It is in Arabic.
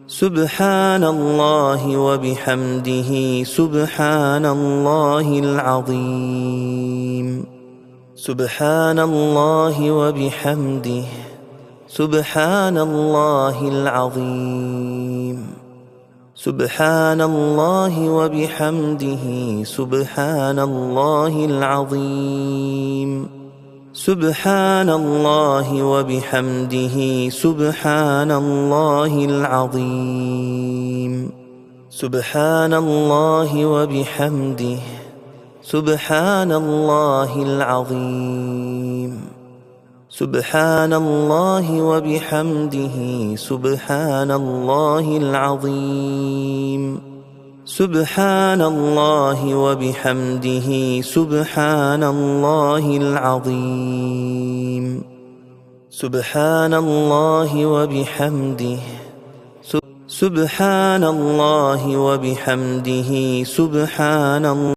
سبحان الله وبحمده سبحان الله العظيم. سبحان الله وبحمده سبحان الله العظيم. سبحان الله وبحمده سبحان الله العظيم. سبحان الله وبحمده سبحان الله العظيم. سبحان الله وبحمده سبحان الله العظيم. سبحان الله وبحمده سبحان الله العظيم. سبحان الله وبحمده سبحان الله العظيم. سبحان الله وبحمده سبحان الله وبحمده سبحان الله